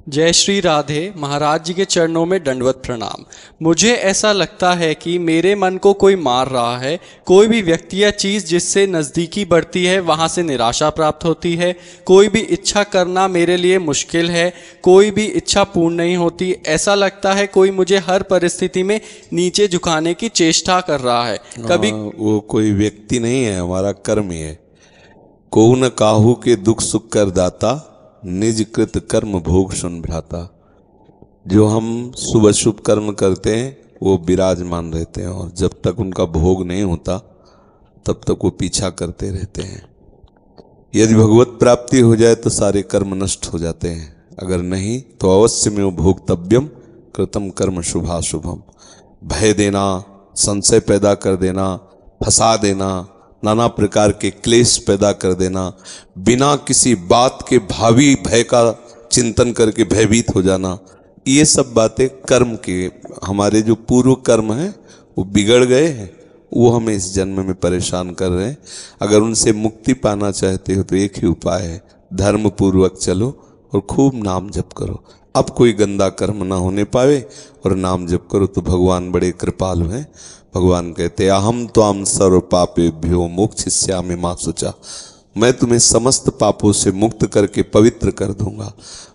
जय श्री राधे। महाराज जी के चरणों में दंडवत प्रणाम। मुझे ऐसा लगता है कि मेरे मन को कोई मार रहा है। कोई भी व्यक्ति या चीज़ जिससे नज़दीकी बढ़ती है वहाँ से निराशा प्राप्त होती है। कोई भी इच्छा करना मेरे लिए मुश्किल है। कोई भी इच्छा पूर्ण नहीं होती। ऐसा लगता है कोई मुझे हर परिस्थिति में नीचे झुकाने की चेष्टा कर रहा है। कभी वो कोई व्यक्ति नहीं है, हमारा कर्म ही है। को न काहू के दुख सुख कर दाता, निज कृत कर्म भोग सुन भ्राता। जो हम शुभ शुभ कर्म करते हैं वो विराजमान रहते हैं, और जब तक उनका भोग नहीं होता तब तक वो पीछा करते रहते हैं। यदि भगवत प्राप्ति हो जाए तो सारे कर्म नष्ट हो जाते हैं, अगर नहीं तो अवश्य में भोक्तव्यम कृतम कर्म शुभाशुभम। भय देना, संशय पैदा कर देना, फंसा देना, नाना प्रकार के क्लेश पैदा कर देना, बिना किसी बात के भावी भय का चिंतन करके भयभीत हो जाना, ये सब बातें कर्म के, हमारे जो पूर्व कर्म हैं वो बिगड़ गए हैं, वो हमें इस जन्म में परेशान कर रहे हैं। अगर उनसे मुक्ति पाना चाहते हो तो एक ही उपाय है, धर्म पूर्वक चलो और खूब नाम जप करो। अब कोई गंदा कर्म ना होने पावे और नाम जप करो तो भगवान बड़े कृपालु हैं। भगवान कहते हैं अहम त्वाम सर्व पापेभ्यो मोक्षयिष्यामि मा शुचा। मैं तुम्हें समस्त पापों से मुक्त करके पवित्र कर दूंगा।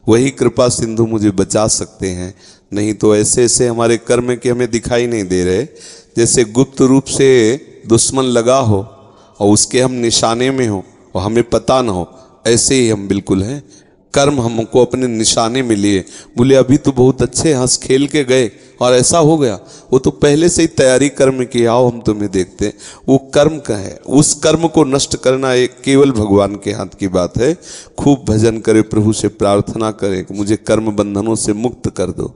वही कृपा सिंधु मुझे बचा सकते हैं, नहीं तो ऐसे ऐसे हमारे कर्म के हमें दिखाई नहीं दे रहे। जैसे गुप्त रूप से दुश्मन लगा हो और उसके हम निशाने में हो और हमें पता ना हो, ऐसे ही हम बिल्कुल हैं। कर्म हमको अपने निशाने में लिए, बोले अभी तो बहुत अच्छे हंस खेल के गए और ऐसा हो गया। वो तो पहले से ही तैयारी कर्म की, आओ हम तुम्हें देखते हैं। वो कर्म का है, उस कर्म को नष्ट करना एक केवल भगवान के हाथ की बात है। खूब भजन करे, प्रभु से प्रार्थना करे कि मुझे कर्म बंधनों से मुक्त कर दो,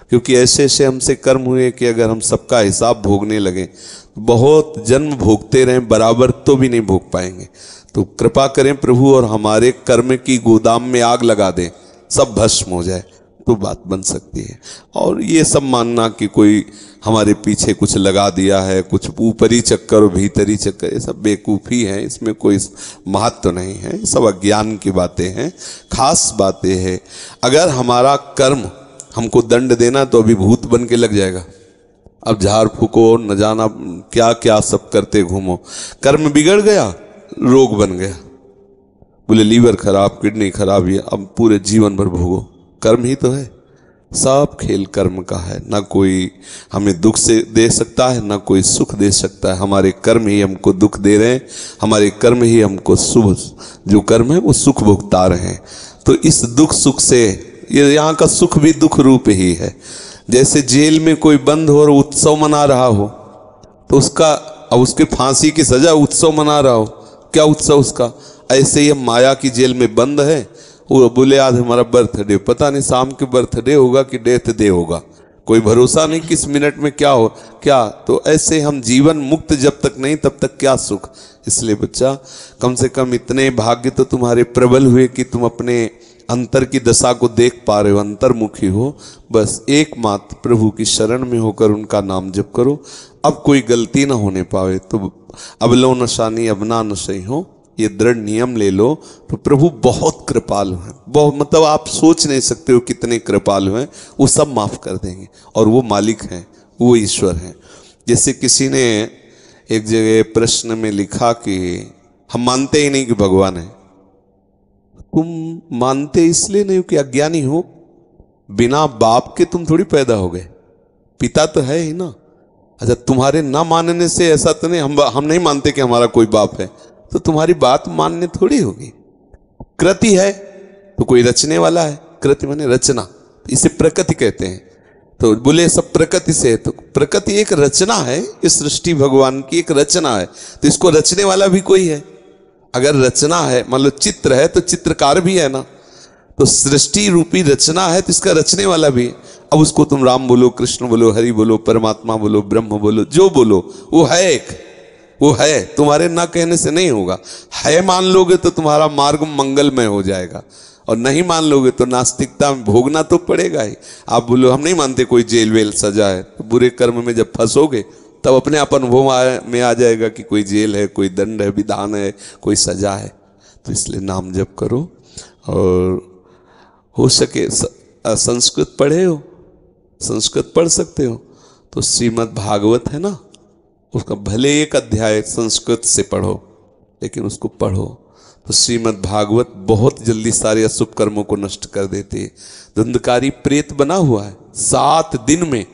क्योंकि ऐसे ऐसे हमसे कर्म हुए कि अगर हम सबका हिसाब भोगने लगे, बहुत जन्म भोगते रहें बराबर तो भी नहीं भोग पाएंगे। तो कृपा करें प्रभु और हमारे कर्म की गोदाम में आग लगा दें, सब भस्म हो जाए तो बात बन सकती है। और ये सब मानना कि कोई हमारे पीछे कुछ लगा दिया है, कुछ ऊपरी चक्कर और भीतरी चक्कर, ये सब बेवकूफ़ी है, इसमें कोई महत्व नहीं है, सब अज्ञान की बातें हैं। खास बातें हैं, अगर हमारा कर्म हमको दंड देना तो अभी भूत बन के लग जाएगा। अब झाड़ फूको, न जाना क्या क्या सब करते घूमो, कर्म बिगड़ गया, रोग बन गया, बोले लीवर खराब, किडनी खराब, ये अब पूरे जीवन भर भोगो। कर्म ही तो है, सब खेल कर्म का है। ना कोई हमें दुख से दे सकता है, ना कोई सुख दे सकता है। हमारे कर्म ही हमको दुख दे रहे हैं, हमारे कर्म ही हमको शुभ जो कर्म है वो सुख भुगता रहे हैं। तो इस दुख सुख से, ये यहाँ का सुख भी दुख रूप ही है। जैसे जेल में कोई बंद हो और उत्सव मना रहा हो तो उसका, अब उसके फांसी की सजा उत्सव मना रहा हो, क्या उत्सव उसका। ऐसे ही हम माया की जेल में बंद है, वो बोले आज हमारा बर्थडे, पता नहीं शाम के बर्थडे होगा कि डेथ डे होगा, कोई भरोसा नहीं किस मिनट में क्या हो क्या। तो ऐसे हम जीवन मुक्त जब तक नहीं तब तक क्या सुख। इसलिए बच्चा, कम से कम इतने भाग्य तो तुम्हारे प्रबल हुए कि तुम अपने अंतर की दशा को देख पा रहे हो, अंतर्मुखी हो। बस एकमात्र प्रभु की शरण में होकर उनका नाम जप करो। अब कोई गलती ना होने पावे तो अबलो नशानी अबना न सही हो, ये दृढ़ नियम ले लो तो प्रभु बहुत कृपालु हैं। बहुत, मतलब आप सोच नहीं सकते हो कितने कृपालु हैं। वो सब माफ कर देंगे और वो मालिक हैं, वो ईश्वर हैं। जैसे किसी ने एक जगह प्रश्न में लिखा कि हम मानते ही नहीं कि भगवान है। तुम मानते इसलिए नहीं हो कि अज्ञानी हो, बिना बाप के तुम थोड़ी पैदा हो गए, पिता तो है ही ना। अच्छा, तुम्हारे ना मानने से ऐसा तो नहीं, हम नहीं मानते कि हमारा कोई बाप है, तो तुम्हारी बात मानने थोड़ी होगी। कृति है तो कोई रचने वाला है, कृति माने रचना, इसे प्रकृति कहते हैं। तो बोले सब प्रकृति से है, तो प्रकृति एक रचना है, इस सृष्टि भगवान की एक रचना है, तो इसको रचने वाला भी कोई है। अगर रचना है, मान लो चित्र है तो चित्रकार भी है ना, तो सृष्टि रूपी रचना है तो इसका रचने वाला भी है। अब उसको तुम राम बोलो, कृष्ण बोलो, हरि बोलो, परमात्मा बोलो, ब्रह्म बोलो, जो बोलो, वो है एक, वो है, तुम्हारे ना कहने से नहीं होगा। है मान लोगे तो तुम्हारा मार्ग मंगलमय हो जाएगा, और नहीं मान लोगे तो नास्तिकता में भोगना तो पड़ेगा ही। आप बोलो हम नहीं मानते कोई जेल वेल सजा है, तो बुरे कर्म में जब फंसोगे तब अपने आप अनुभव में आ जाएगा कि कोई जेल है, कोई दंड है, विधान है, कोई सजा है। तो इसलिए नाम जप करो, और हो सके संस्कृत पढ़े हो, संस्कृत पढ़ सकते हो, तो श्रीमद् भागवत है ना, उसका भले एक अध्याय संस्कृत से पढ़ो लेकिन उसको पढ़ो। तो श्रीमद् भागवत बहुत जल्दी सारे अशुभ कर्मों को नष्ट कर देते है। धुंधकारी प्रेत बना हुआ है 7 दिन में,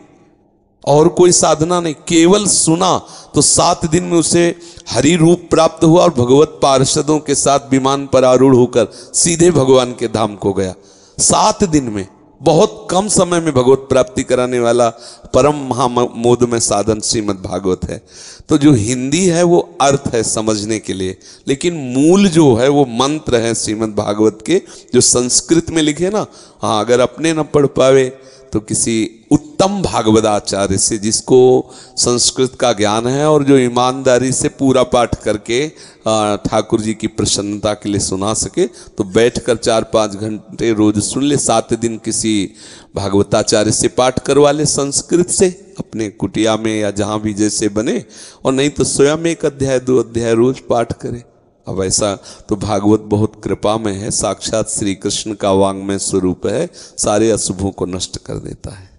और कोई साधना नहीं, केवल सुना तो 7 दिन में उसे हरि रूप प्राप्त हुआ और भगवत पार्षदों के साथ विमान पर आरूढ़ होकर सीधे भगवान के धाम को गया। 7 दिन में, बहुत कम समय में भगवत प्राप्ति कराने वाला परम महामोदमय साधन श्रीमद् भागवत है। तो जो हिंदी है वो अर्थ है समझने के लिए, लेकिन मूल जो है वो मंत्र है श्रीमद् भागवत के, जो संस्कृत में लिखे ना। हाँ, अगर अपने न पढ़ पावे तो किसी उत्तम भागवताचार्य से, जिसको संस्कृत का ज्ञान है और जो ईमानदारी से पूरा पाठ करके ठाकुर जी की प्रसन्नता के लिए सुना सके, तो बैठकर 4-5 घंटे रोज सुन ले। 7 दिन किसी भागवताचार्य से पाठ करवा ले संस्कृत से, अपने कुटिया में या जहाँ भी जैसे बने, और नहीं तो स्वयं 1 अध्याय 2 अध्याय रोज पाठ करे। अब ऐसा तो भागवत बहुत कृपा में है, साक्षात श्री कृष्ण का वांग्मय स्वरूप है, सारे अशुभों को नष्ट कर देता है।